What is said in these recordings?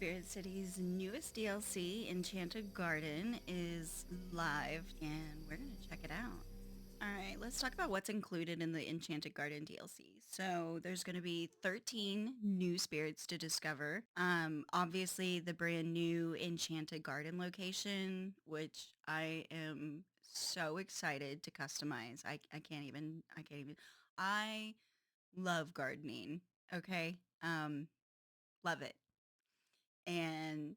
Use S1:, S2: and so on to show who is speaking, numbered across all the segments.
S1: Spirit City's newest DLC, Enchanted Garden, is live, and we're going to check it out. Alright, let's talk about what's included in the Enchanted Garden DLC. So there's going to be 13 new spirits to discover. Obviously the brand new Enchanted Garden location, which I am so excited to customize. I can't even, I love gardening, okay? Love it. And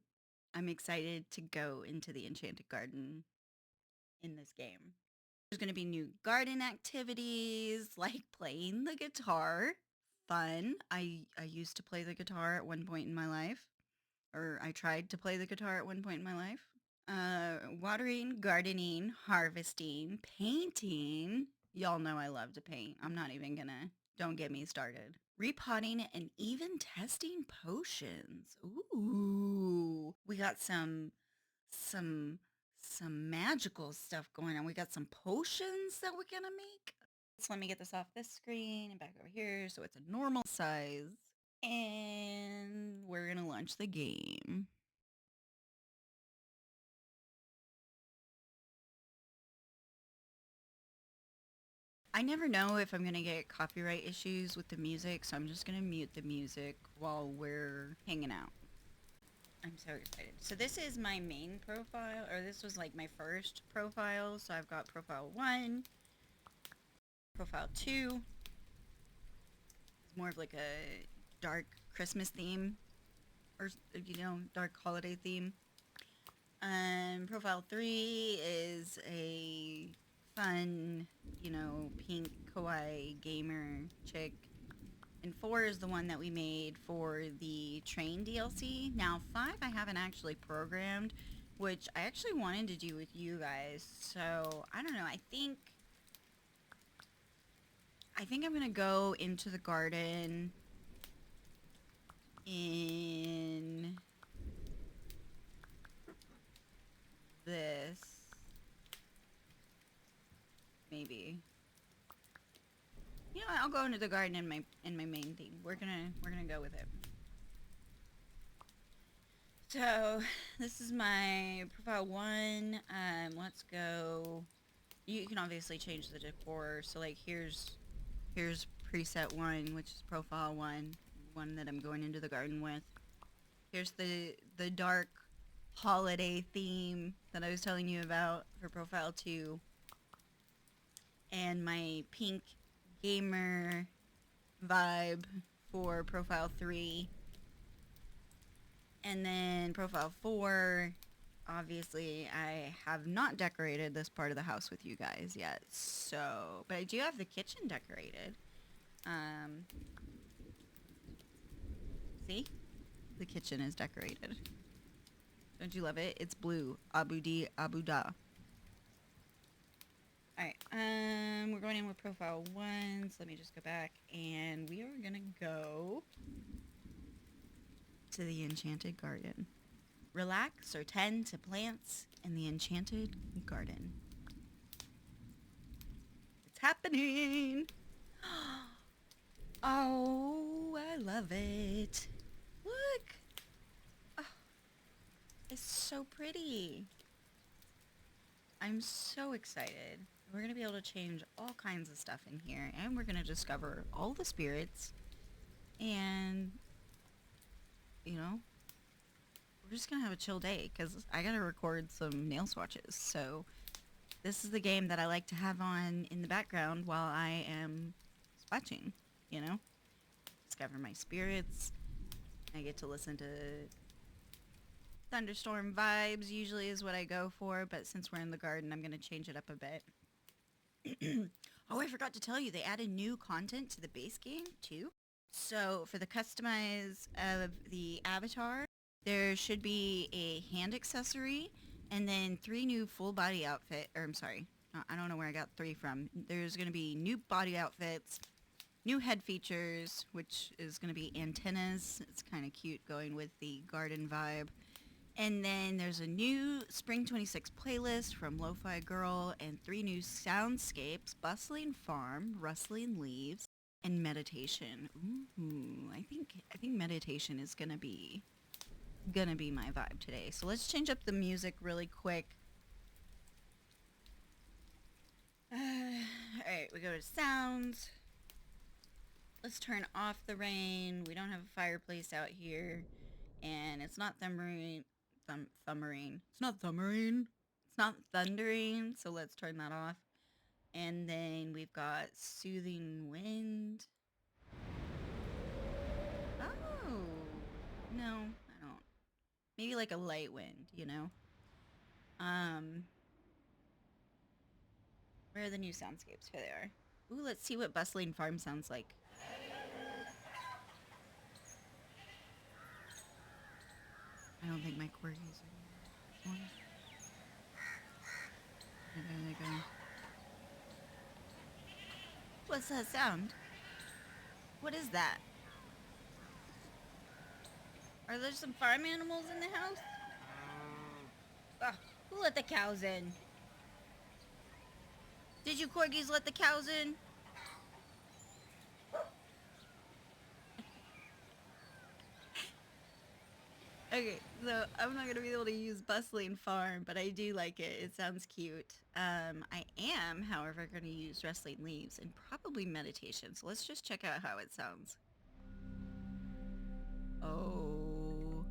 S1: I'm excited to go into the Enchanted Garden in this game. There's going to be new garden activities like playing the guitar. Fun. I used to play the guitar at one point in my life, or I tried to play the guitar at one point in my life. Watering, gardening, harvesting, painting. Y'all know I love to paint. I'm not even gonna, don't get me started. Repotting and even testing potions. Ooh, we got some magical stuff going on. We got some potions that we're gonna make. So let me get this off this screen and back over here so it's a normal size. And we're gonna launch the game. I never know if I'm going to get copyright issues with the music, so I'm just going to mute the music while we're hanging out. I'm so excited. So this is my main profile, or this was like my first profile. So I've got profile 1, profile 2. It's more of like a dark Christmas theme, or, dark holiday theme. Profile 3 is a fun, pink kawaii gamer chick. And 4 is the one that we made for the train DLC. Now 5 I haven't actually programmed, which I actually wanted to do with you guys. So I don't know. I think I'm gonna go into the garden in this. Maybe. You know what? I'll go into the garden in my main theme. We're gonna go with it. So this is my profile 1. Let's go. You can obviously change the decor. So like here's preset 1, which is profile 1, one that I'm going into the garden with. Here's the dark holiday theme that I was telling you about for profile 2. And my pink gamer vibe for profile 3. And then profile 4, obviously I have not decorated this part of the house with you guys yet. So, but I do have the kitchen decorated. See? The kitchen is decorated. Don't you love it? It's blue. Abu Da. Alright, we're going in with profile 1, so let me just go back, and we are gonna go to the Enchanted Garden. Relax or tend to plants in the Enchanted Garden. It's happening! Oh, I love it. Look! Oh, it's so pretty. I'm so excited. We're going to be able to change all kinds of stuff in here, and we're going to discover all the spirits, and, we're just going to have a chill day, because I got to record some nail swatches, so this is the game that I like to have on in the background while I am swatching, Discover my spirits. I get to listen to thunderstorm vibes, usually is what I go for, but since we're in the garden, I'm going to change it up a bit. Oh, I forgot to tell you, they added new content to the base game, too. So, for the customize of the avatar, there should be a hand accessory, and then 3 new full body outfit, or I'm sorry, I don't know where I got 3 from. There's going to be new body outfits, new head features, which is going to be antennas. It's kind of cute going with the garden vibe. And then there's a new Spring 26 playlist from Lo-Fi Girl, and 3 new soundscapes: bustling farm, rustling leaves, and meditation. Ooh, I think meditation is gonna be gonna be my vibe today. So let's change up the music really quick. Alright, we go to sounds. Let's turn off the rain. We don't have a fireplace out here. And it's not thundering. It's not thundering. It's not thundering, so let's turn that off. And then we've got soothing wind. Oh. No, I don't. Maybe like a light wind, you know? Where are the new soundscapes? Here they are. Ooh, let's see what Bustling Farm sounds like. I don't think my corgis are here. There they go. What's that sound? What is that? Are there some farm animals in the house? Ugh, who let the cows in? Did you corgis let the cows in? Okay, so I'm not going to be able to use Bustling Farm, but I do like it. It sounds cute. I am, however, going to use Rustling Leaves and probably Meditation. So let's just check out how it sounds. Oh.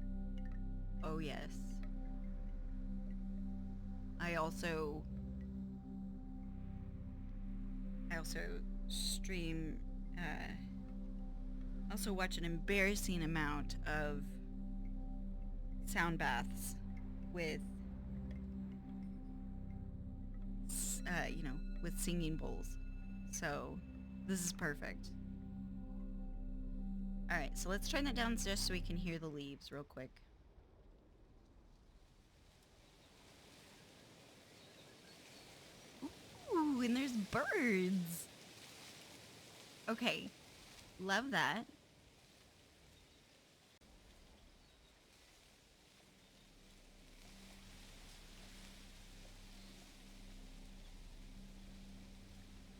S1: Oh, yes. I also stream, also watch an embarrassing amount of sound baths with, you know, with singing bowls. So this is perfect. All right, so let's turn that down just so we can hear the leaves real quick. Ooh, and there's birds. Okay, love that.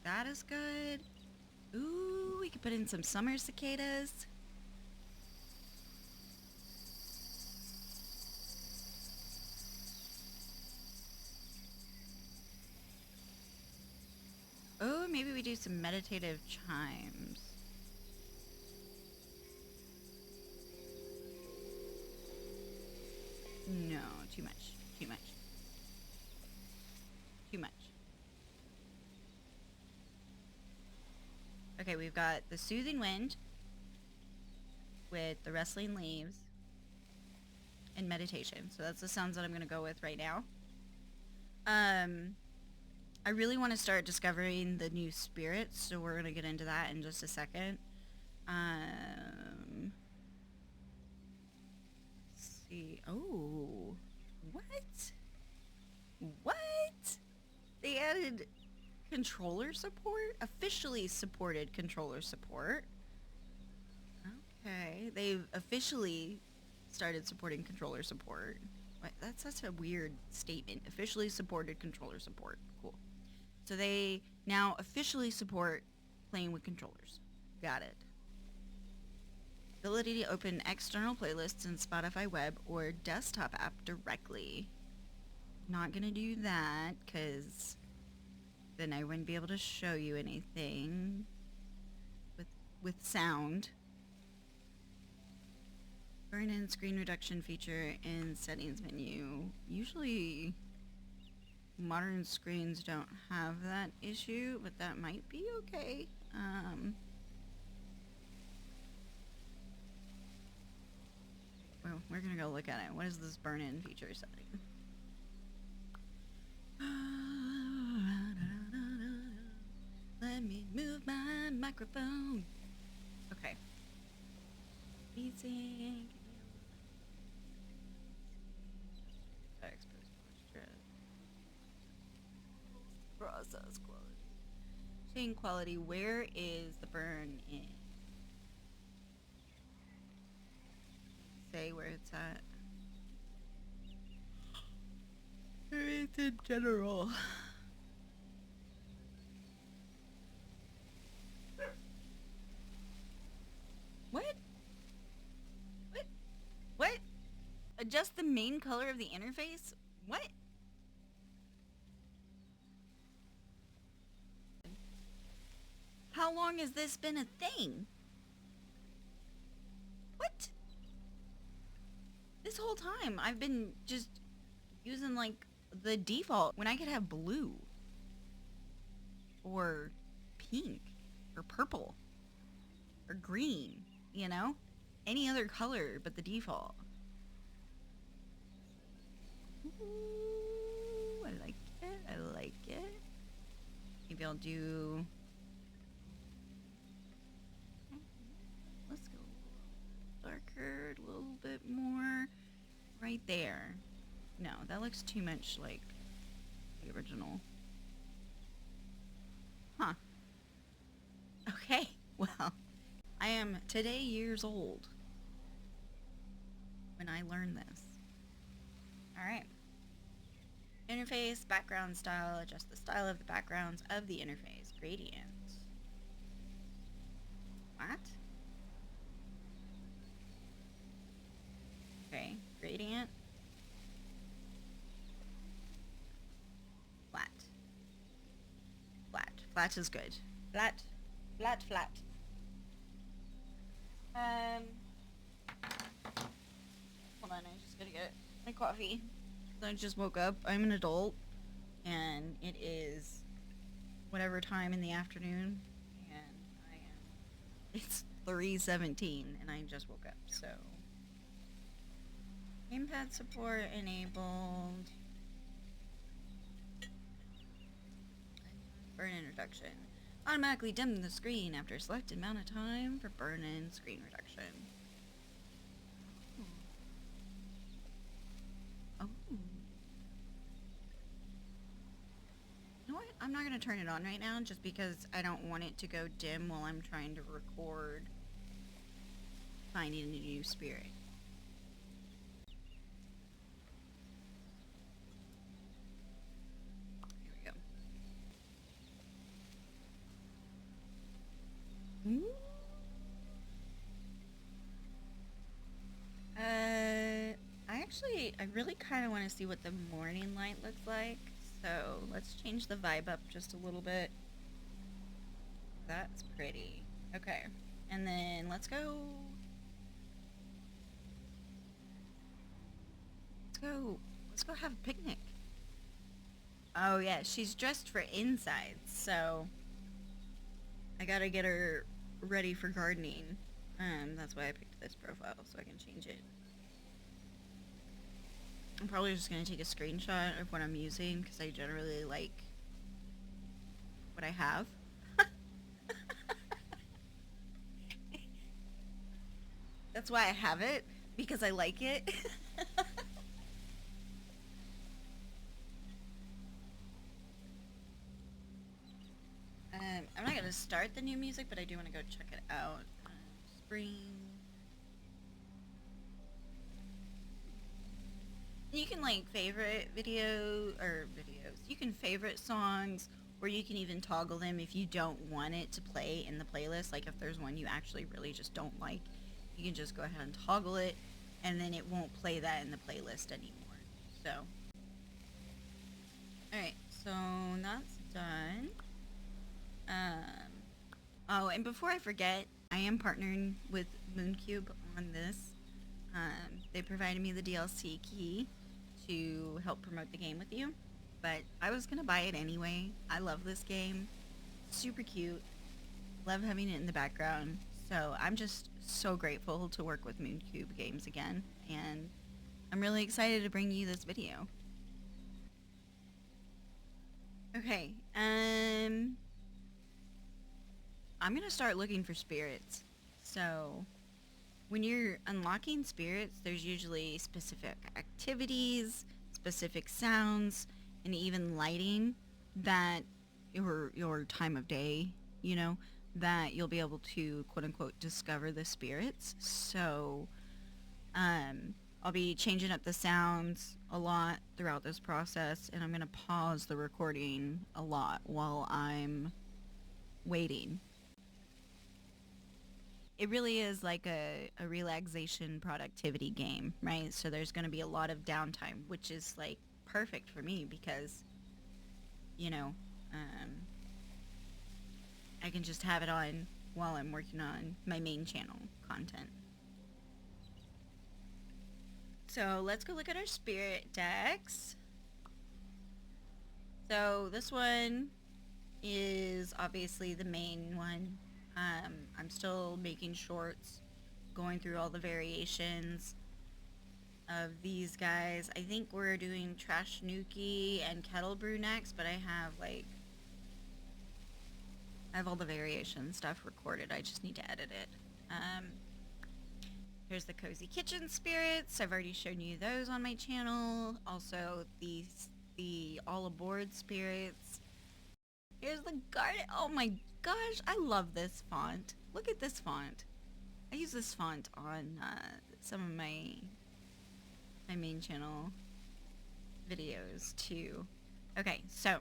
S1: That is good. Ooh, we could put in some summer cicadas. Oh, maybe we do some meditative chimes. No, too much. Too much. Too much. Okay, we've got the soothing wind with the rustling leaves and meditation. So that's the sounds that I'm going to go with right now. I really want to start discovering the new spirits, so we're going to get into that in just a second. Let's see. Oh, what? What? They added controller support? Officially supported controller support. Okay, they've officially started supporting controller support. What? That's such a weird statement. Officially supported controller support. Cool. So they now officially support playing with controllers. Got it. Ability to open external playlists in Spotify web or desktop app directly. Not gonna do that because then I wouldn't be able to show you anything with sound. Burn-in screen reduction feature in settings menu. Usually modern screens don't have that issue, but that might be okay. Well, we're gonna go look at it. What is this burn-in feature setting? Let me move my microphone. Okay. Easy. Expose posture. Process quality. Chain quality. Where is the burn in? Say where it's at. It's in general. What? What? What? Adjust the main color of the interface? What? How long has this been a thing? What? This whole time I've been just using like the default when I could have blue or pink or purple or green, you know? Any other color but the default. Ooh, I like it. I like it. Maybe I'll do... Let's go darker, a little bit more right there. No, that looks too much like the original. Huh. Okay, well, I am today years old when I learned this. Alright. Interface, background style, adjust the style of the backgrounds of the interface. Gradient. What? Okay, gradient. Flat. Flat. Flat is good. Flat. Flat, flat. Hold on, I just gotta get my coffee. I just woke up. I'm an adult, and it is whatever time in the afternoon, and it's 3:17, and I just woke up, so. Gamepad support enabled. Burn introduction. Automatically dim the screen after a selected amount of time for burn-in screen reduction. Oh. You know what? I'm not going to turn it on right now just because I don't want it to go dim while I'm trying to record finding a new spirit. I really kind of want to see what the morning light looks like, so let's change the vibe up just a little bit. That's pretty. Okay, and then let's go have a picnic. Oh yeah, she's dressed for inside, so I gotta get her ready for gardening. That's why I picked this profile, so I can change it. I'm probably just going to take a screenshot of what I'm using, because I generally like what I have. That's why I have it, because I like it. I'm not going to start the new music, but I do want to go check it out. Spring. You can like favorite videos. You can favorite songs, or you can even toggle them if you don't want it to play in the playlist. Like if there's one you actually really just don't like, you can just go ahead and toggle it, and then it won't play that in the playlist anymore. So, alright, so that's done. Oh, and before I forget, I am partnering with Mooncube on this. They provided me the DLC key to help promote the game with you, but I was gonna buy it anyway. I love this game. Super cute. Love having it in the background. So I'm just so grateful to work with Mooncube Games again, and I'm really excited to bring you this video. Okay, I'm gonna start looking for spirits. So when you're unlocking spirits, there's usually specific activities, specific sounds, and even lighting that your time of day, you know, that you'll be able to quote unquote discover the spirits. So I'll be changing up the sounds a lot throughout this process, and I'm gonna pause the recording a lot while I'm waiting. it really is like a relaxation productivity game, right? So there's going to be a lot of downtime, which is like perfect for me because, you know, um, I can just have it on while I'm working on my main channel content. So let's go look at our spirit decks. So this one is obviously the main one. I'm still making shorts, going through all the variations of these guys. I think we're doing Trash Nuki and Kettle Brew next, but I have all the variation stuff recorded. I just need to edit it. Here's the Cozy Kitchen Spirits. I've already shown you those on my channel. Also, the All Aboard Spirits. Here's the garden. Oh my gosh, I love this font. Look at this font. I use this font on some of my main channel videos too. Okay, so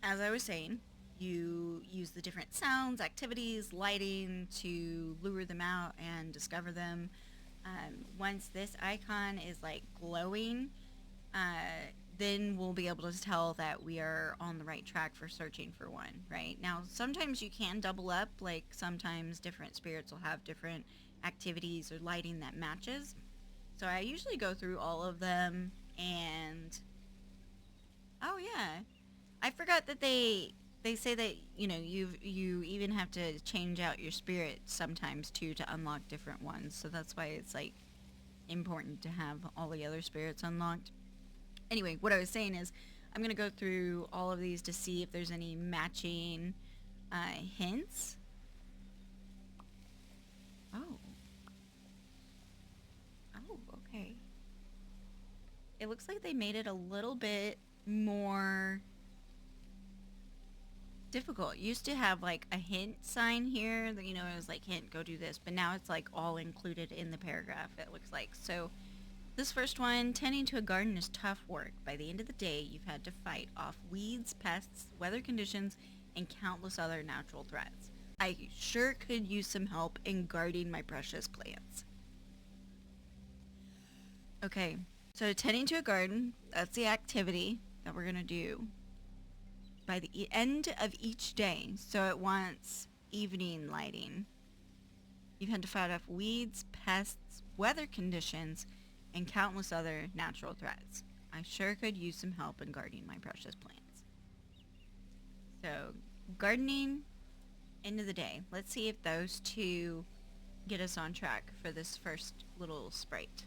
S1: as I was saying, you use the different sounds, activities, lighting to lure them out and discover them. Once this icon is like glowing, then we'll be able to tell that we are on the right track for searching for one, right? Now, sometimes you can double up, like sometimes different spirits will have different activities or lighting that matches. So I usually go through all of them and... Oh yeah, I forgot that they say that, you know, you even have to change out your spirit sometimes too to unlock different ones. So that's why it's like important to have all the other spirits unlocked. Anyway, what I was saying is I'm going to go through all of these to see if there's any matching hints. Oh. Oh, okay. It looks like they made it a little bit more difficult. It used to have like a hint sign here that, you know, it was like hint, go do this, but now it's like all included in the paragraph, it looks like. So this first one, tending to a garden is tough work. By the end of the day, you've had to fight off weeds, pests, weather conditions, and countless other natural threats. I sure could use some help in guarding my precious plants. Okay, so tending to a garden, that's the activity that we're going to do by the end of each day. So it wants evening lighting. You've had to fight off weeds, pests, weather conditions, and countless other natural threats. I sure could use some help in guarding my precious plants. So, gardening, end of the day. Let's see if those two get us on track for this first little sprite.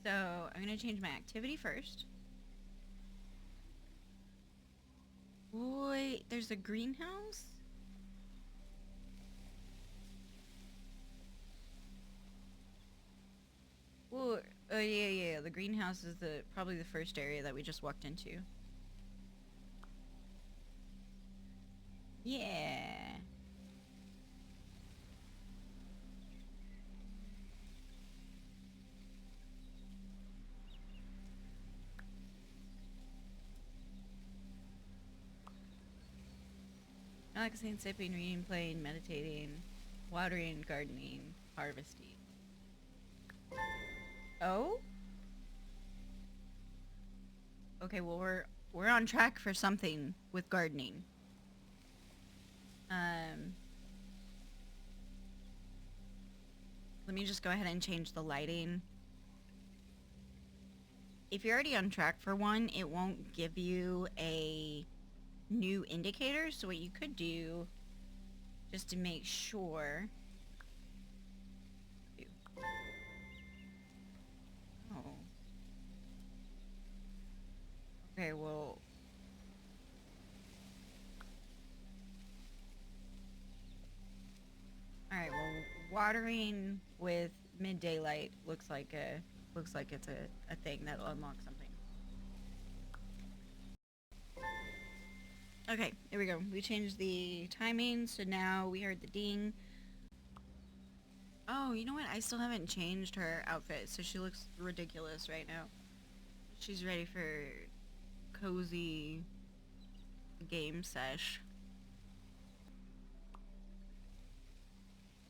S1: So, I'm going to change my activity first. Wait, there's a greenhouse? Well, oh yeah, the greenhouse is probably the first area that we just walked into. Yeah. Relaxing, sipping, reading, playing, meditating, watering, gardening, harvesting. Oh? Okay, well we're on track for something with gardening. Let me just go ahead and change the lighting. If you're already on track for one, it won't give you a new indicator. So what you could do, just to make sure... Oh. Okay, well... Alright, well, watering with mid-daylight looks like it's a thing that'll unlock something. Okay, here we go. We changed the timing, so now we heard the ding. Oh, you know what? I still haven't changed her outfit, so she looks ridiculous right now. She's ready for cozy game sesh.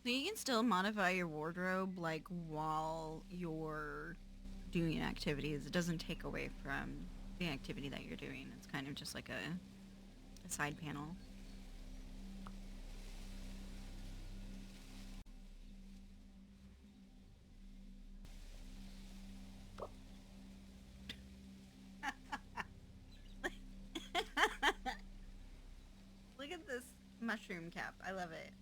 S1: So you can still modify your wardrobe like while you're doing activities. It doesn't take away from the activity that you're doing. It's kind of just like a side panel. Look at this mushroom cap. I love it.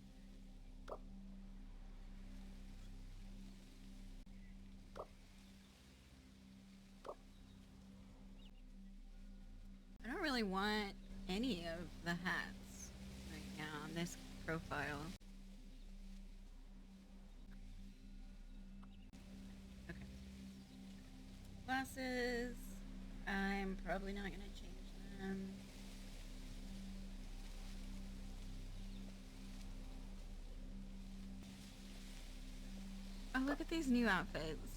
S1: I don't really want any of the hats right now on this profile. Okay. Glasses. I'm probably not going to change them. Oh, look at these new outfits.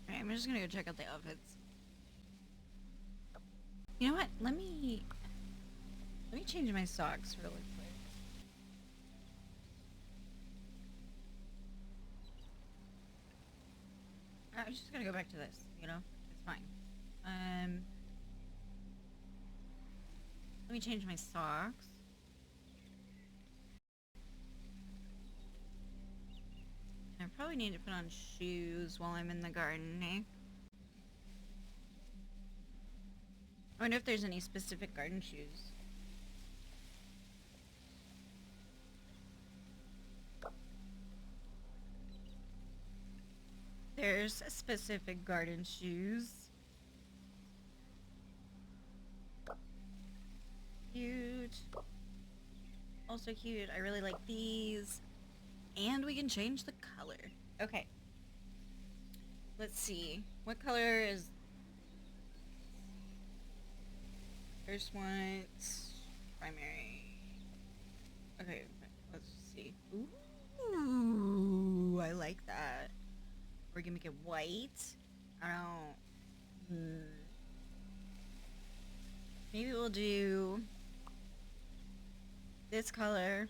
S1: Alright, I'm just gonna go check out the outfits. You know what? Let me change my socks really quick. I'm just gonna go back to this, you know? It's fine. Let me change my socks. I probably need to put on shoes while I'm in the garden, eh? I wonder if there's any specific garden shoes. There's specific garden shoes. Cute. Also cute. I really like these. And we can change the color. Okay. Let's see. What color is... First one, it's primary. Okay, let's see. Ooh, I like that. We're gonna make it white. I don't... Maybe we'll do this color.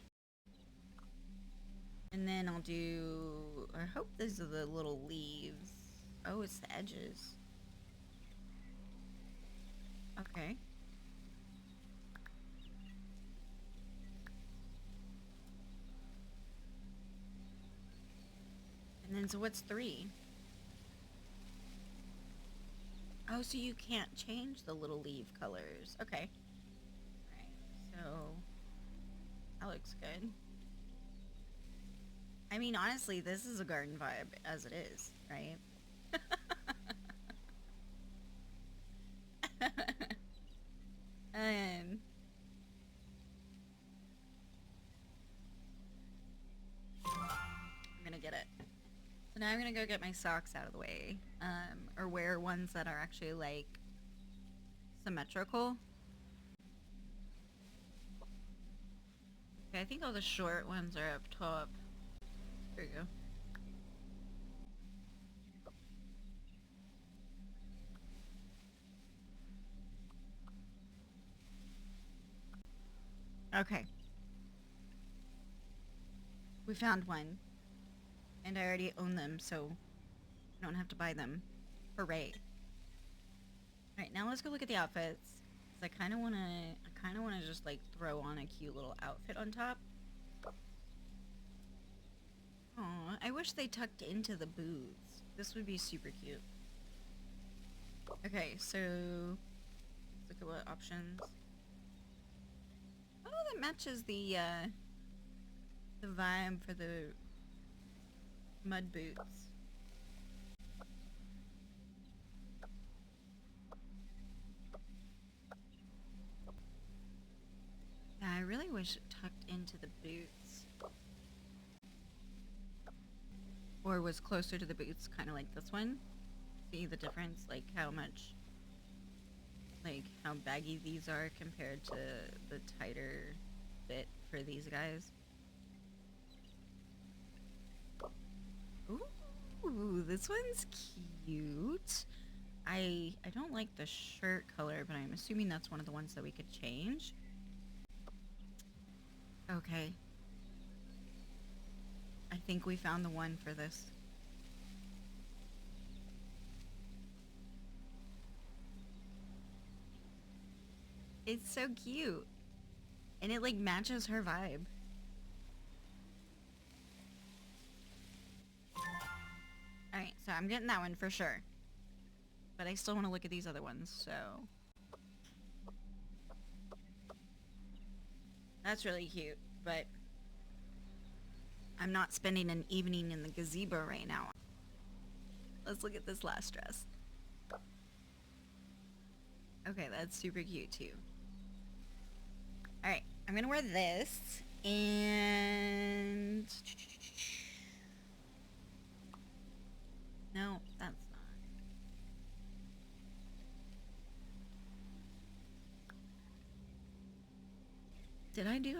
S1: And then I'll do... I hope these are the little leaves. Oh, it's the edges. Okay. And then, so what's 3? Oh, so you can't change the little leaf colors. Okay. Alright, so... That looks good. I mean, honestly, this is a garden vibe as it is, right? I'm gonna get it. So now I'm gonna go get my socks out of the way. Or wear ones that are actually, like, symmetrical. Okay, I think all the short ones are up top. There you go. Okay. We found one. And I already own them, so I don't have to buy them. Hooray. Alright, now let's go look at the outfits. 'Cause I kinda wanna just like throw on a cute little outfit on top. Aw, I wish they tucked into the boots. This would be super cute. Okay, so let's look at what options. Oh, that matches the vibe for the mud boots. Yeah, I really wish it tucked into the boots. Or was closer to the boots, kind of like this one. See the difference? Like how much like how baggy these are compared to the tighter fit for these guys. Ooh, this one's cute. I don't like the shirt color, but I'm assuming that's one of the ones that we could change. Okay. I think we found the one for this. It's so cute. And it like matches her vibe. Alright, so I'm getting that one for sure. But I still want to look at these other ones, so... That's really cute, but... I'm not spending an evening in the gazebo right now. Let's look at this last dress. Okay, that's super cute too. Alright, I'm gonna wear this, and... No, that's not. Did I do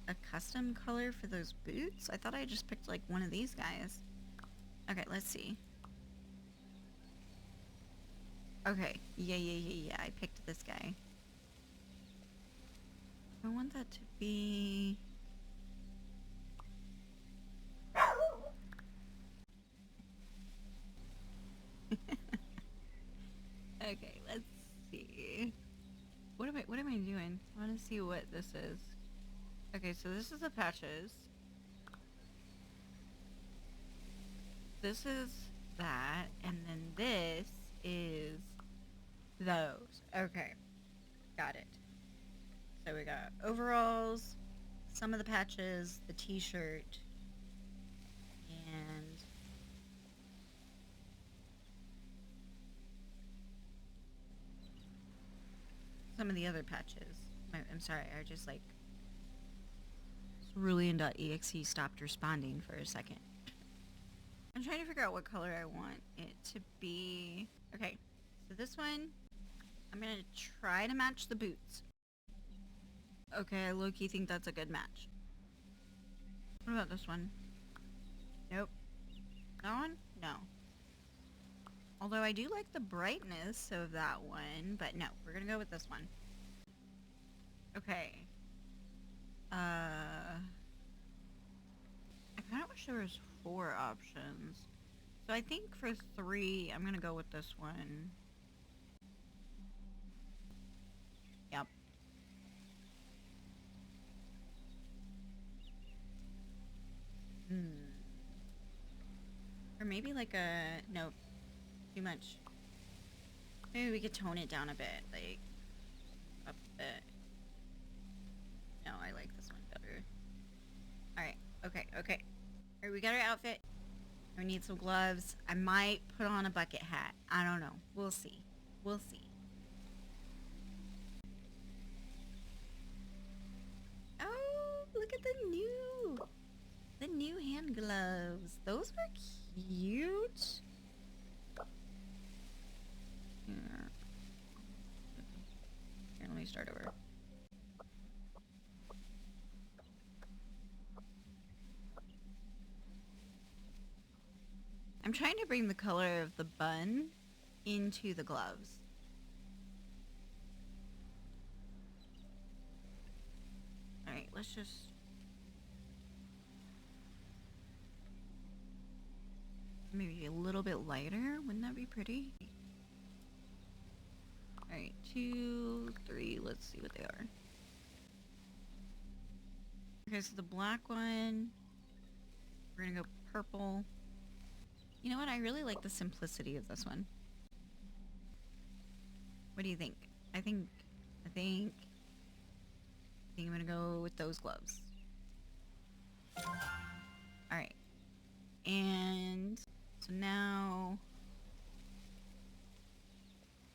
S1: a custom color for those boots? I thought I just picked like one of these guys. Okay, let's see. Okay, yeah, I picked this guy. I want that to be... Okay, let's see. What am I doing? I want to see what this is. Okay, so this is the patches. This is that, and then this is those. Okay, got it. So we got overalls, some of the patches, the t-shirt, and some of the other patches. I'm sorry, I just like... Cerulean.exe stopped responding for a second. I'm trying to figure out what color I want it to be. Okay, so this one, I'm gonna try to match the boots. Okay, I low-key think that's a good match. What about this one? Nope. That one? No. Although I do like the brightness of that one, but no, we're gonna go with this one. Okay. I kind of wish there was 4 options. So I think for 3, I'm gonna go with this one. Yep. Or maybe like a... Nope. Too much. Maybe we could tone it down a bit. Like, up a bit. No, I like this one better. Alright. Okay. Alright, we got our outfit. We need some gloves. I might put on a bucket hat. I don't know. We'll see. We'll see. Oh, look at the new hand gloves. Those are cute. Here, let me start over. I'm trying to bring the color of the bun into the gloves. Alright, let's just... Maybe a little bit lighter. Wouldn't that be pretty? Alright, 2, 3. Let's see what they are. Okay, so the black one. We're gonna go purple. You know what? I really like the simplicity of this one. What do you think? I think I'm gonna go with those gloves. Alright. And so now...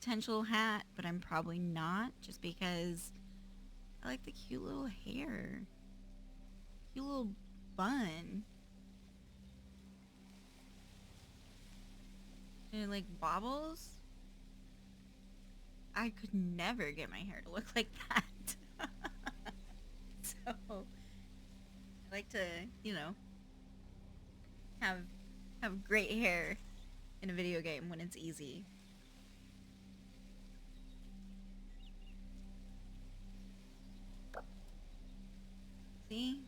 S1: Potential hat, but I'm probably not, just because I like the cute little hair. Cute little bun. And it like bobbles. I could never get my hair to look like that. So I like to, you know, have great hair in a video game when it's easy. See?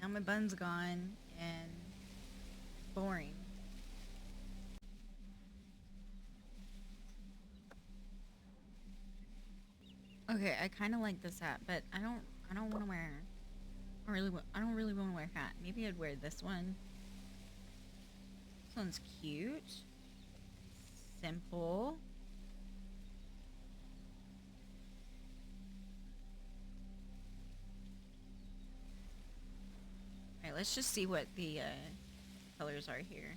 S1: Now my bun's gone and boring. Okay, I kind of like this hat, but I don't want to wear. I don't really want to wear a hat. Maybe I'd wear this one. This one's cute. Simple. Alright, let's just see what the colors are here.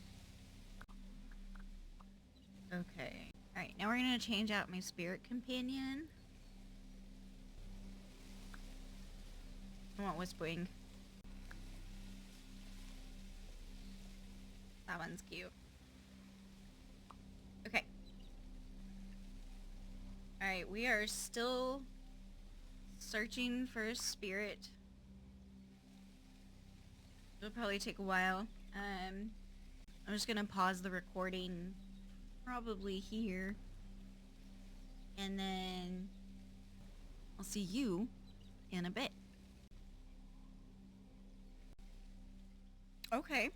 S1: Okay. Alright, now we're gonna change out my spirit companion. I want Whispering. That one's cute. Okay. Alright, we are still searching for a spirit. It'll probably take a while. I'm just gonna pause the recording probably here. And then I'll see you in a bit. Okay.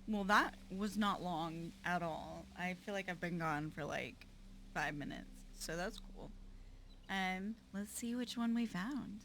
S1: Well, that was not long at all. I feel like I've been gone for like 5 minutes. So that's cool. Let's see which one we found.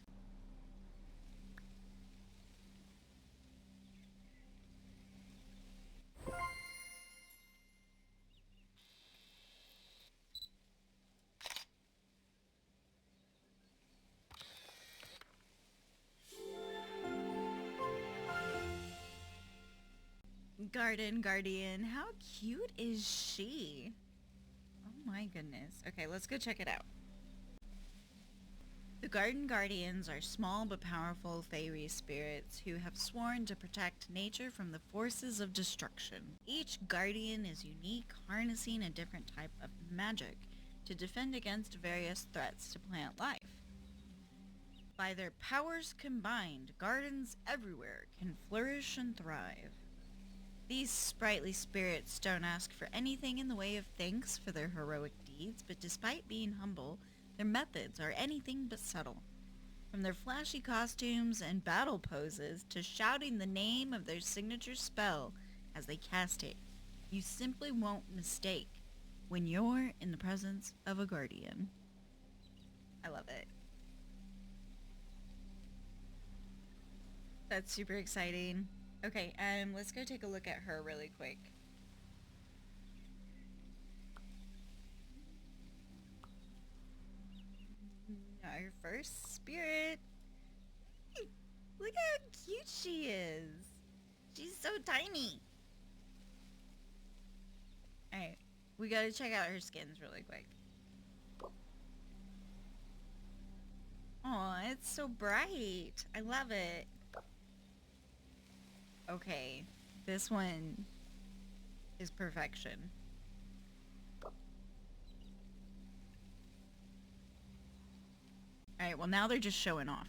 S1: Garden Guardian. How cute is she? Oh my goodness. Okay, let's go check it out. The Garden Guardians are small but powerful fairy spirits who have sworn to protect nature from the forces of destruction. Each guardian is unique, harnessing a different type of magic to defend against various threats to plant life. By their powers combined, gardens everywhere can flourish and thrive. These sprightly spirits don't ask for anything in the way of thanks for their heroic deeds, but despite being humble, their methods are anything but subtle. From their flashy costumes and battle poses to shouting the name of their signature spell as they cast it, you simply won't mistake when you're in the presence of a guardian. I love it. That's super exciting. Okay, let's go take a look at her really quick. Our first spirit. Look how cute she is. She's so tiny. Alright, we gotta check out her skins really quick. Aw, it's so bright. I love it. Okay, this one is perfection. Alright, well now they're just showing off.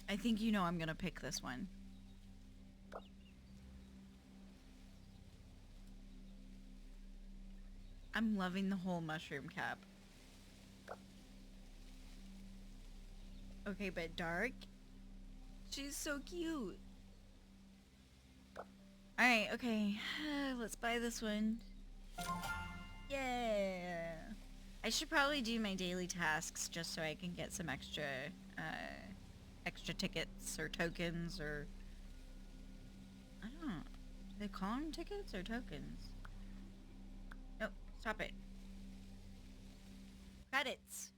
S1: I think you know I'm gonna pick this one. I'm loving the whole mushroom cap. Okay, but dark? She's so cute. Alright, okay. Let's buy this one. Yeah. I should probably do my daily tasks just so I can get some extra tickets or tokens or... I don't know. Do they call them tickets or tokens? Nope. Stop it. Credits.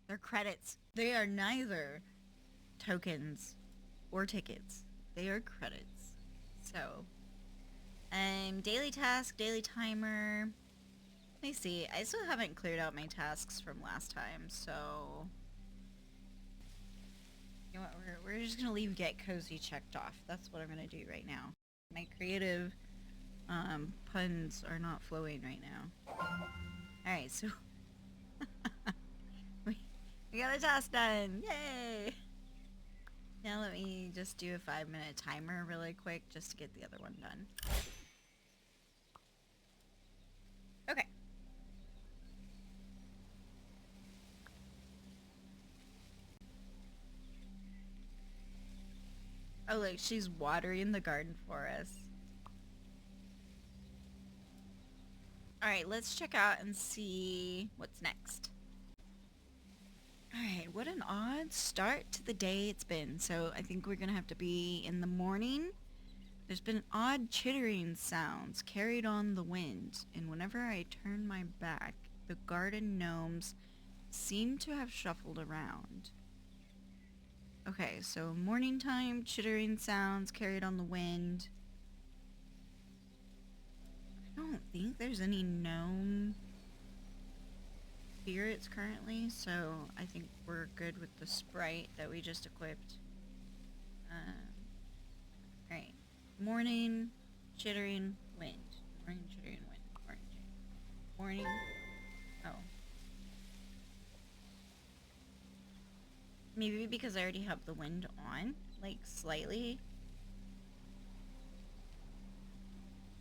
S1: They're credits. They are neither tokens or tickets. They are credits. So, daily task, daily timer. Let me see. I still haven't cleared out my tasks from last time, so... You know what, we're just gonna leave Get Cozy checked off. That's what I'm gonna do right now. My creative Puns are not flowing right now. Alright, so we got a task done! Yay! Now let me just do a 5-minute timer really quick just to get the other one done. Okay. Oh, look, she's watering the garden for us. Alright, let's check out and see what's next. Alright, what an odd start to the day it's been. So I think we're gonna have to be in the morning. There's been odd chittering sounds carried on the wind, and whenever I turn my back, the garden gnomes seem to have shuffled around. Okay, so morning time, chittering sounds carried on the wind. I don't think there's any gnome spirits currently, so I think we're good with the sprite that we just equipped. Alright. Morning, chittering, wind. Morning, chittering, wind. Morning, chittering. Morning. Oh. Maybe because I already have the wind on, like, slightly.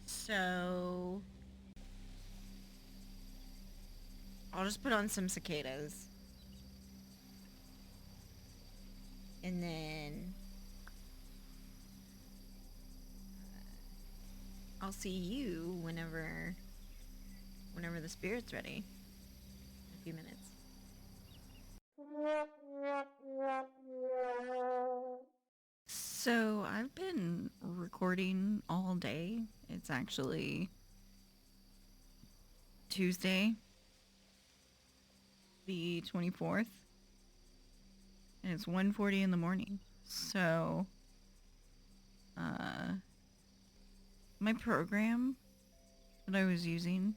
S1: So I'll just put on some cicadas. And then I'll see you whenever the spirit's ready. In a few minutes. So I've been recording all day. It's actually Tuesday, the 24th, and it's 1:40 in the morning. So my program that I was using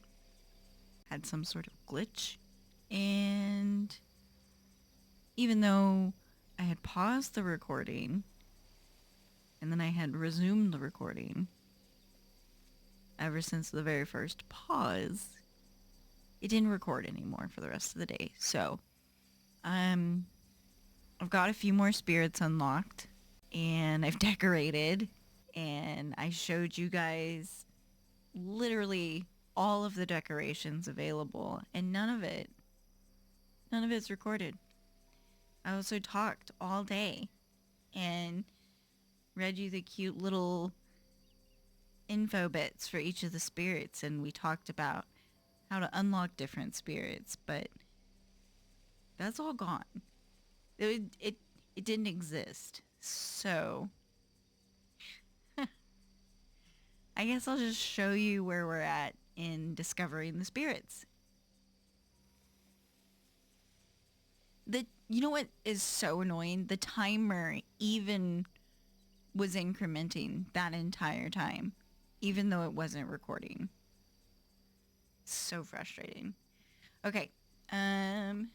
S1: had some sort of glitch, and even though I had paused the recording and then I had resumed the recording, ever since the very first pause, it didn't record anymore for the rest of the day. So I've got a few more spirits unlocked, and I've decorated, and I showed you guys literally all of the decorations available, and none of it's recorded. I also talked all day and read you the cute little info bits for each of the spirits, and we talked about how to unlock different spirits, but that's all gone. It didn't exist. So I guess I'll just show you where we're at in discovering the spirits. You know what is so annoying? The timer even was incrementing that entire time, even though it wasn't recording. So frustrating. Okay. Alright,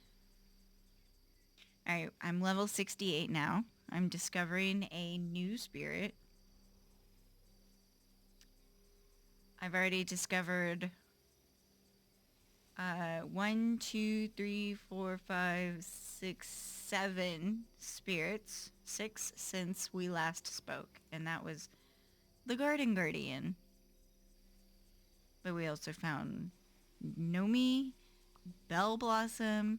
S1: I'm level 68 now. I'm discovering a new spirit. I've already discovered 1, 2, 3, 4, 5, 6, 7 spirits. 6 since we last spoke, and that was the Garden Guardian. But we also found Gnomi, Bellblossom,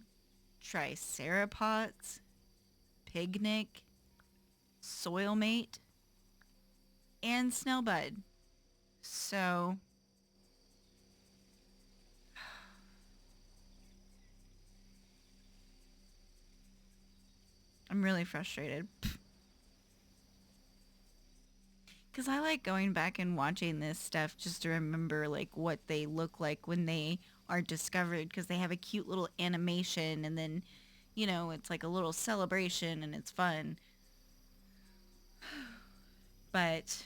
S1: Tricerapots, Pignic, Soilmate, and Snailbud. So I'm really frustrated. Because I like going back and watching this stuff just to remember like what they look like when they are discovered, because they have a cute little animation, and then, you know, it's like a little celebration and it's fun. But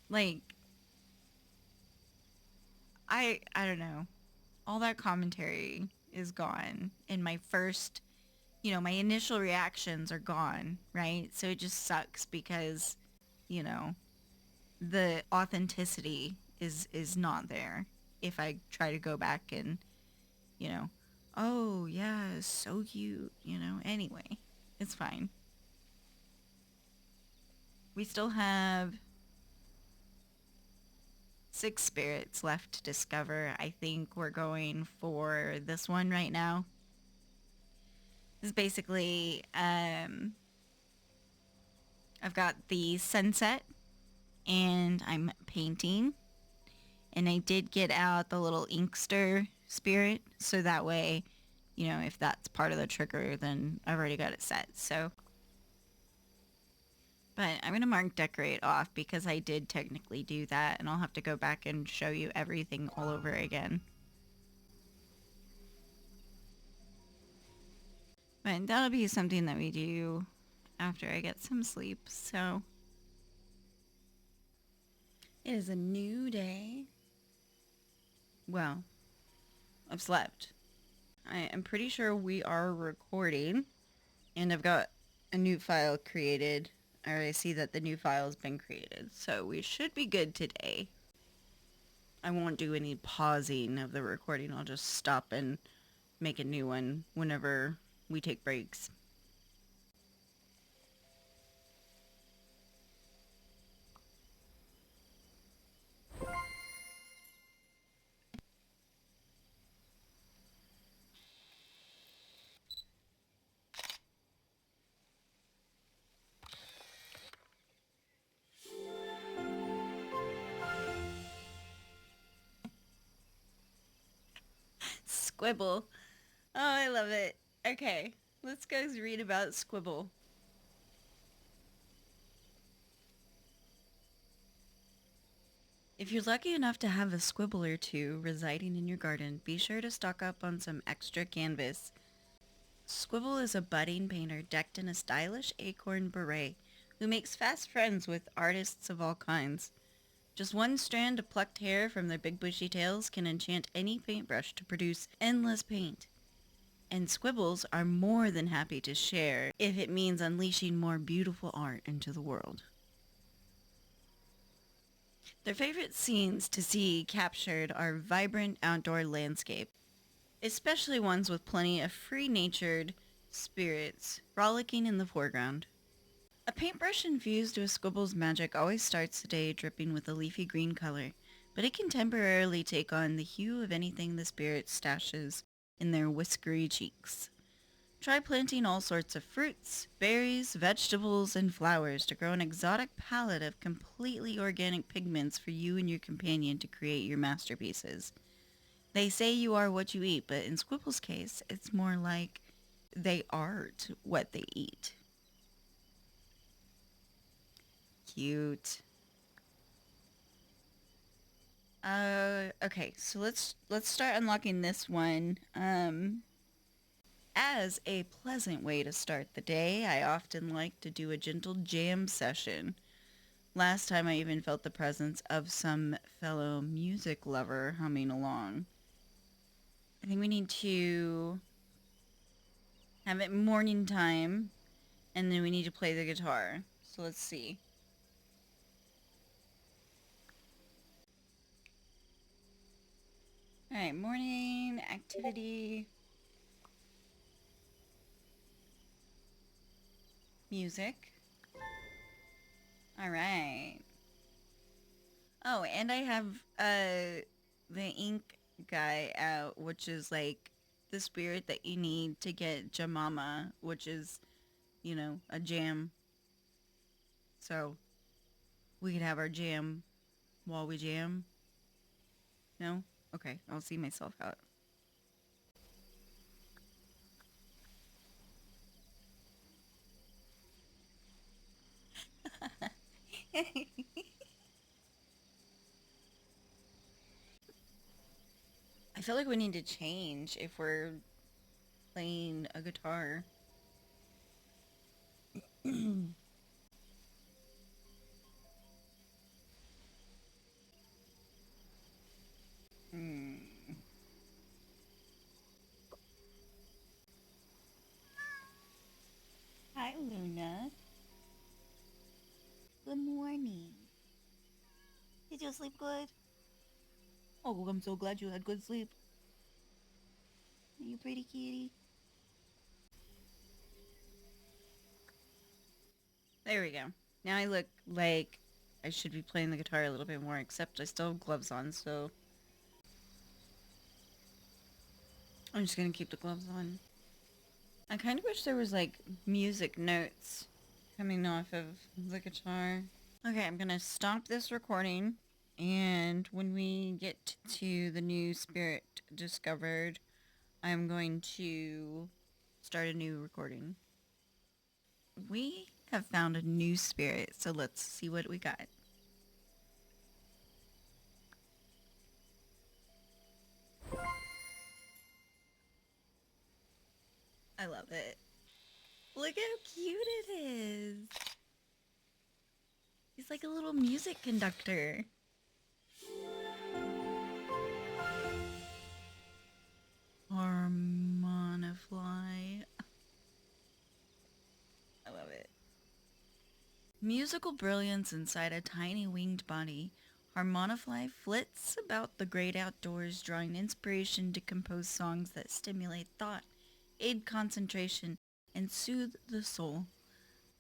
S1: like, I don't know. All that commentary is gone, and my first, my initial reactions are gone, right? So it just sucks because, you know, the authenticity is not there if I try to go back and, you know, oh yeah, it's so cute, you know. Anyway, it's fine. We still have 6 spirits left to discover. I think we're going for this one right now. This is basically, I've got the sunset and I'm painting. And I did get out the little inkster spirit, so that way, you know, if that's part of the trigger, then I've already got it set. So, but I'm going to mark decorate off because I did technically do that, and I'll have to go back and show you everything all over again. But that'll be something that we do after I get some sleep, so. It is a new day. Well, I've slept. I am pretty sure we are recording, and I've got a new file created, or I see that the new file has been created, so we should be good today. I won't do any pausing of the recording. I'll just stop and make a new one whenever we take breaks. Squibbel. Oh, I love it. Okay, let's go read about Squibbel. If you're lucky enough to have a squibble or two residing in your garden, be sure to stock up on some extra canvas. Squibbel is a budding painter decked in a stylish acorn beret who makes fast friends with artists of all kinds. Just one strand of plucked hair from their big bushy tails can enchant any paintbrush to produce endless paint. And squibbles are more than happy to share if it means unleashing more beautiful art into the world. Their favorite scenes to see captured are vibrant outdoor landscape, especially ones with plenty of free-natured spirits frolicking in the foreground. A paintbrush infused with Squibble's magic always starts the day dripping with a leafy green color, but it can temporarily take on the hue of anything the spirit stashes in their whiskery cheeks. Try planting all sorts of fruits, berries, vegetables, and flowers to grow an exotic palette of completely organic pigments for you and your companion to create your masterpieces. They say you are what you eat, but in Squibble's case, it's more like they art what they eat. Cute. Okay, so let's start unlocking this one. As a pleasant way to start the day, I often like to do a gentle jam session. Last time I even felt the presence of some fellow music lover humming along. I think we need to have it morning time, and then we need to play the guitar. So let's see. Alright, morning activity. Music. Alright. Oh, and I have the ink guy out, which is like the spirit that you need to get Jamama, which is, you know, a jam. So we could have our jam while we jam. No? Okay, I'll see myself out. I feel like we need to change if we're playing a guitar. Hmm. Hi, Luna. Good morning. you sleep good? Oh, I'm so glad you had good sleep. Are you pretty kitty? There we go. Now I look like I should be playing the guitar a little bit more, except I still have gloves on, so I'm just gonna keep the gloves on. I kind of wish there was like music notes coming off of the guitar. Okay, I'm gonna stop this recording, and when we get to the new spirit discovered, I'm going to start a new recording. We have found a new spirit, so let's see what we got. I love it. Look how cute it is. He's like a little music conductor. Harmonifly. I love it. Musical brilliance inside a tiny winged body, Harmonifly flits about the great outdoors, drawing inspiration to compose songs that stimulate thought, aid concentration, and soothe the soul.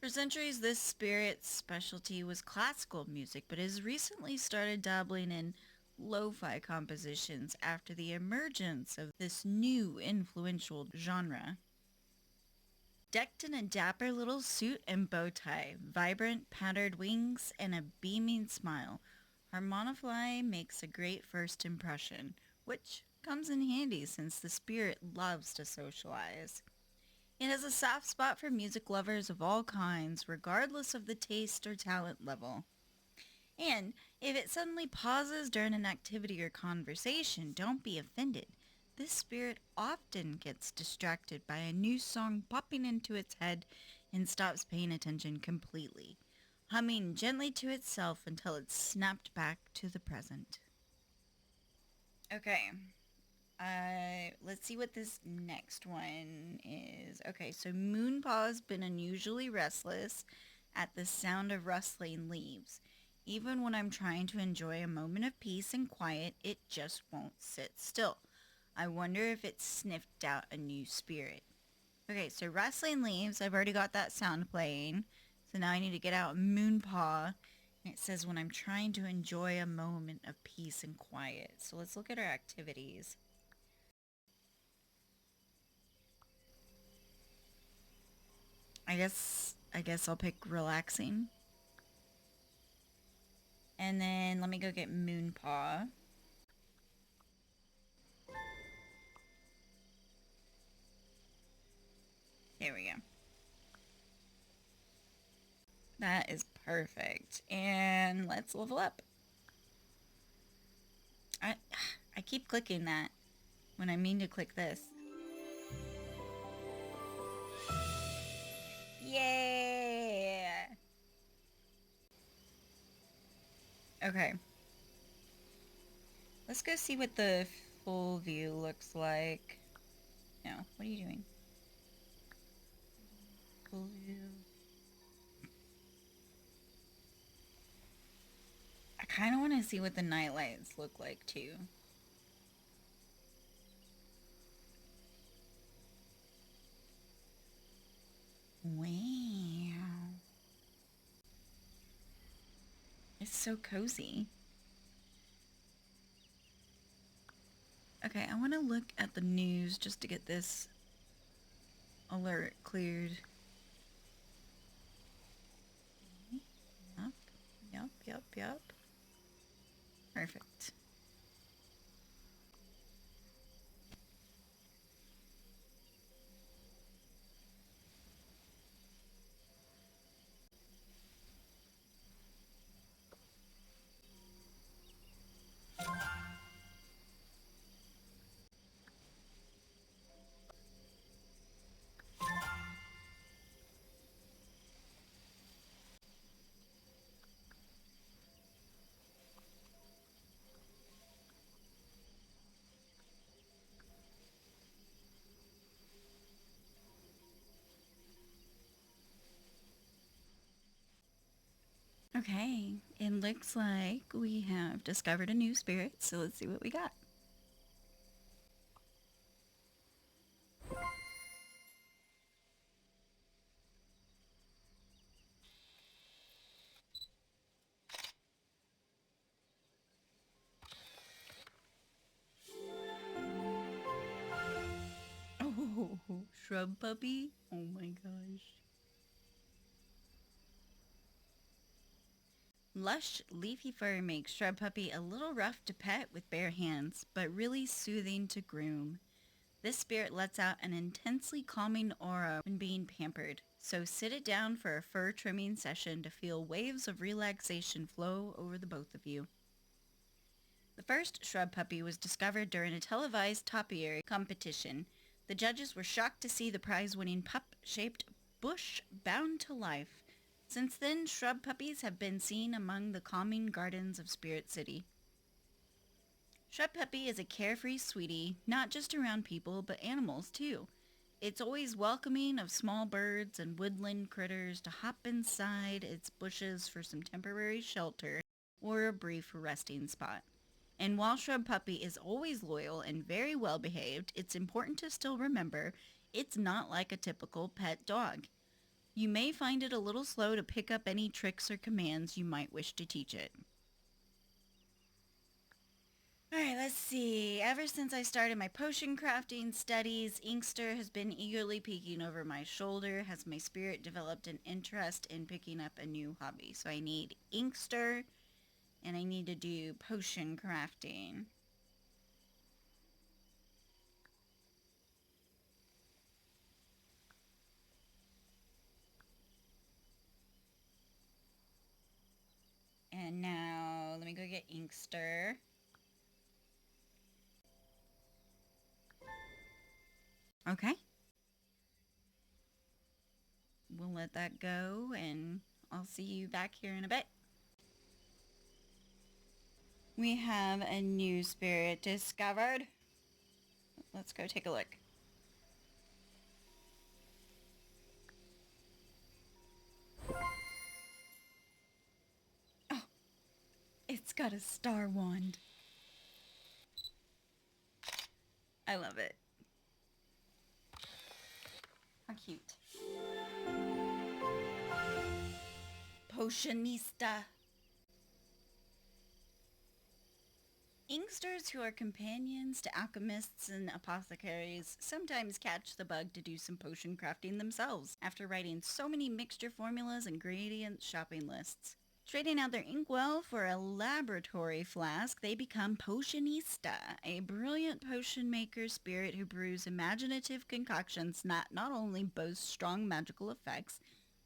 S1: For centuries, this spirit's specialty was classical music, but has recently started dabbling in lo-fi compositions after the emergence of this new influential genre. Decked in a dapper little suit and bow tie, vibrant patterned wings, and a beaming smile, Harmonifly makes a great first impression, which comes in handy since the spirit loves to socialize. It has a soft spot for music lovers of all kinds, regardless of the taste or talent level. And if it suddenly pauses during an activity or conversation, don't be offended. This spirit often gets distracted by a new song popping into its head and stops paying attention completely, humming gently to itself until it's snapped back to the present. Okay, let's see what this next one is. Okay, so Moonpaw's been unusually restless at the sound of rustling leaves. Even when I'm trying to enjoy a moment of peace and quiet, it just won't sit still. I wonder if it's sniffed out a new spirit. Okay, so rustling leaves, I've already got that sound playing. So now I need to get out Moonpaw. And it says when I'm trying to enjoy a moment of peace and quiet. So let's look at our activities. I guess I'll pick relaxing. And then let me go get Moonpaw. There we go. That is perfect. And let's level up. I keep clicking that when I mean to click this. Yeah. Okay. Let's go see what the full view looks like. No, what are you doing? Full view. I kind of want to see what the night lights look like too. Wow. It's so cozy. Okay, I want to look at the news just to get this alert cleared. Yep. Perfect. Okay, it looks like we have discovered a new spirit, so let's see what we got. Oh, Shrubpuppy? Oh my gosh. Lush, leafy fur makes Shrubpuppy a little rough to pet with bare hands, but really soothing to groom. This spirit lets out an intensely calming aura when being pampered, so sit it down for a fur trimming session to feel waves of relaxation flow over the both of you. The first Shrubpuppy was discovered during a televised topiary competition. The judges were shocked to see the prize-winning pup-shaped bush bound to life. Since then, Shrubpuppies have been seen among the calming gardens of Spirit City. Shrubpuppy is a carefree sweetie, not just around people, but animals too. It's always welcoming of small birds and woodland critters to hop inside its bushes for some temporary shelter or a brief resting spot. And while Shrubpuppy is always loyal and very well behaved, it's important to still remember it's not like a typical pet dog. You may find it a little slow to pick up any tricks or commands you might wish to teach it. Alright, let's see. Ever since I started my potion crafting studies, Inkster has been eagerly peeking over my shoulder. Has my spirit developed an interest in picking up a new hobby? So I need Inkster, and I need to do potion crafting. And now, let me go get Inkster. Okay. We'll let that go, and I'll see you back here in a bit. We have a new spirit discovered. Let's go take a look. Oh, it's got a star wand. I love it. How cute. Potionista. Inksters who are companions to alchemists and apothecaries sometimes catch the bug to do some potion crafting themselves after writing so many mixture formulas and ingredient shopping lists. Trading out their inkwell for a laboratory flask, they become Potionista, a brilliant potion maker spirit who brews imaginative concoctions that not only boast strong magical effects,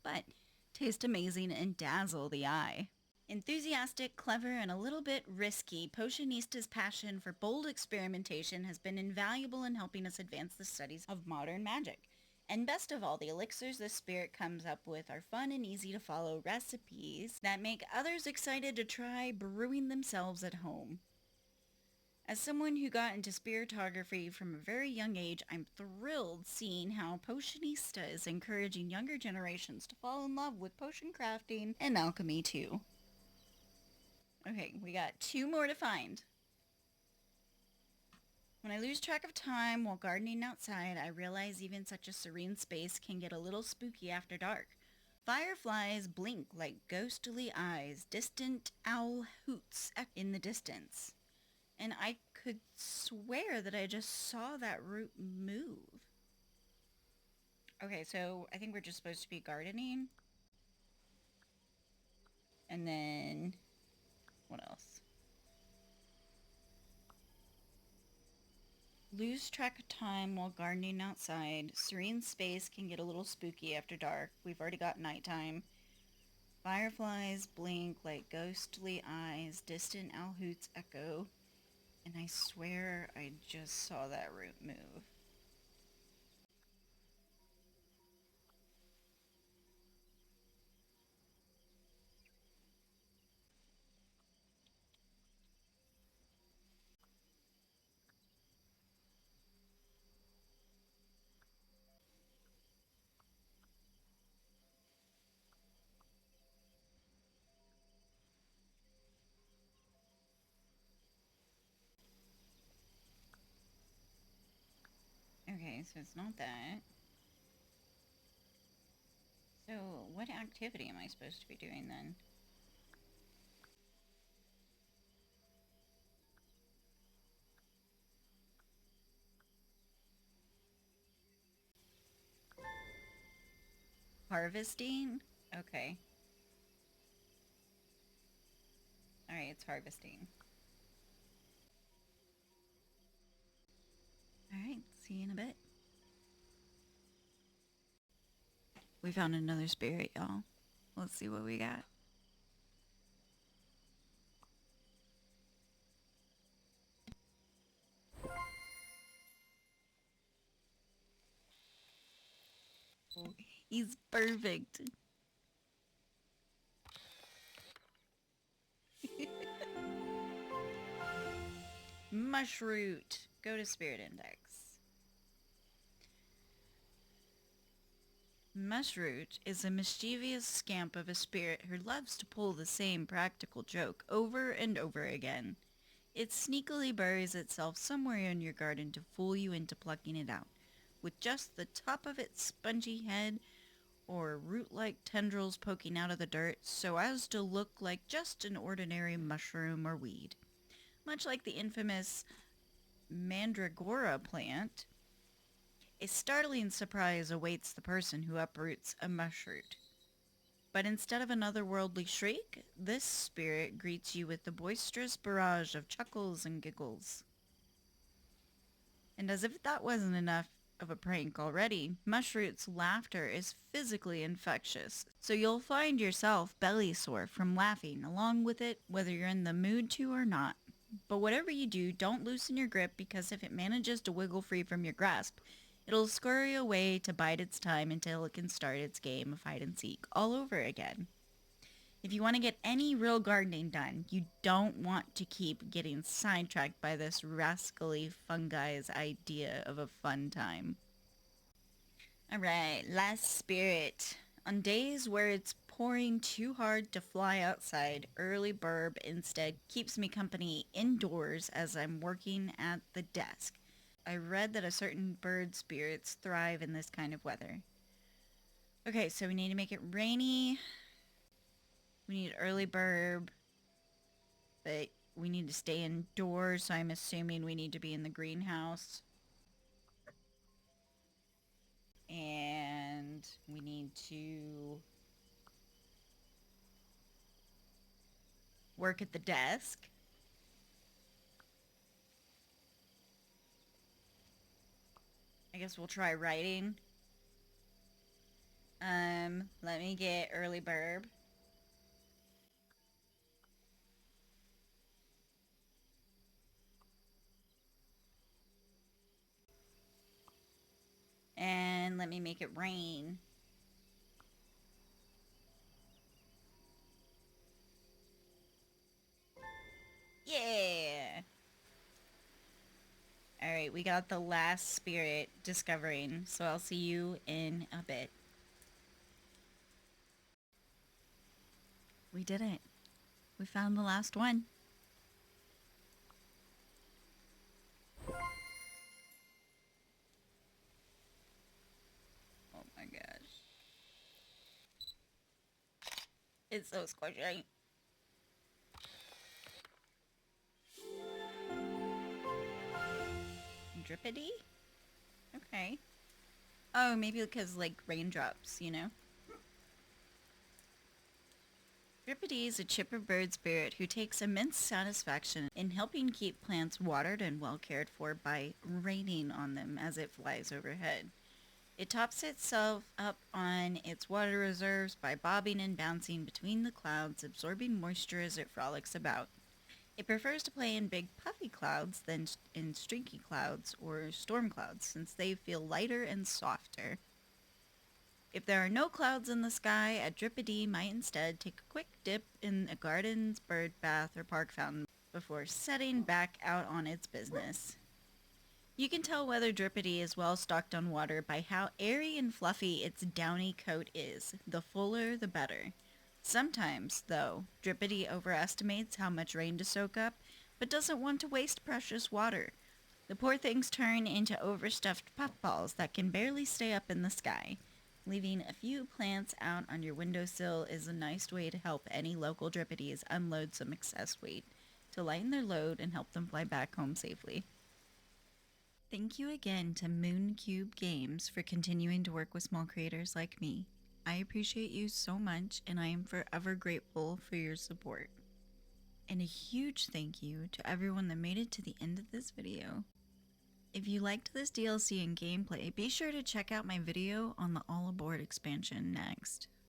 S1: but taste amazing and dazzle the eye. Enthusiastic, clever, and a little bit risky, Potionista's passion for bold experimentation has been invaluable in helping us advance the studies of modern magic. And best of all, the elixirs this spirit comes up with are fun and easy to follow recipes that make others excited to try brewing themselves at home. As someone who got into spiritography from a very young age, I'm thrilled seeing how Potionista is encouraging younger generations to fall in love with potion crafting and alchemy too. Okay, we got 2 more to find. When I lose track of time while gardening outside, I realize even such a serene space can get a little spooky after dark. Fireflies blink like ghostly eyes, distant owl hoots in the distance. And I could swear that I just saw that root move. Okay, so I think we're just supposed to be gardening. And then, what else? Lose track of time while gardening outside. Serene space can get a little spooky after dark. We've already got nighttime. Fireflies blink like ghostly eyes. Distant owl hoots echo. And I swear I just saw that root move. so it's not that. So, what activity am I supposed to be doing then? Harvesting? Okay. Alright, it's harvesting. Alright, see you in a bit. We found another spirit, y'all. Let's see what we got. He's perfect. Mushroot. Go to Spirit Index. Mushroot is a mischievous scamp of a spirit who loves to pull the same practical joke over and over again. It sneakily buries itself somewhere in your garden to fool you into plucking it out, with just the top of its spongy head or root-like tendrils poking out of the dirt so as to look like just an ordinary mushroom or weed. Much like the infamous mandragora plant, a startling surprise awaits the person who uproots a mushroot. But instead of an otherworldly shriek, this spirit greets you with a boisterous barrage of chuckles and giggles. And as if that wasn't enough of a prank already, Mushroot's laughter is physically infectious, so you'll find yourself belly sore from laughing along with it, whether you're in the mood to or not. But whatever you do, don't loosen your grip, because if it manages to wiggle free from your grasp, it'll scurry away to bide its time until it can start its game of hide and seek all over again. If you want to get any real gardening done, you don't want to keep getting sidetracked by this rascally fungi's idea of a fun time. Alright, last spirit. On days where it's pouring too hard to fly outside, Early Burb instead keeps me company indoors as I'm working at the desk. I read that a certain bird spirits thrive in this kind of weather. Okay, so we need to make it rainy. We need Early Burb, but we need to stay indoors, so I'm assuming we need to be in the greenhouse. And we need to work at the desk. I guess we'll try writing. Let me get Early Burb. And let me make it rain. Yeah! Alright, we got the last spirit discovering, so I'll see you in a bit. We did it. We found the last one. Oh my gosh. It's so squishy. Dripadee? Okay. Oh, maybe because, like, raindrops, you know? Dripadee is a chipper bird spirit who takes immense satisfaction in helping keep plants watered and well cared for by raining on them as it flies overhead. It tops itself up on its water reserves by bobbing and bouncing between the clouds, absorbing moisture as it frolics about. It prefers to play in big puffy clouds than in streaky clouds or storm clouds, since they feel lighter and softer. If there are no clouds in the sky, a Dripadee might instead take a quick dip in a garden's bird bath or park fountain before setting back out on its business. You can tell whether Dripadee is well stocked on water by how airy and fluffy its downy coat is. The fuller, the better. Sometimes, though, Dripadee overestimates how much rain to soak up, but doesn't want to waste precious water. The poor things turn into overstuffed puffballs that can barely stay up in the sky. Leaving a few plants out on your windowsill is a nice way to help any local Dripadees unload some excess weight to lighten their load and help them fly back home safely. Thank you again to Mooncube Games for continuing to work with small creators like me. I appreciate you so much, and I am forever grateful for your support. And a huge thank you to everyone that made it to the end of this video. If you liked this DLC and gameplay, be sure to check out my video on the All Aboard expansion next.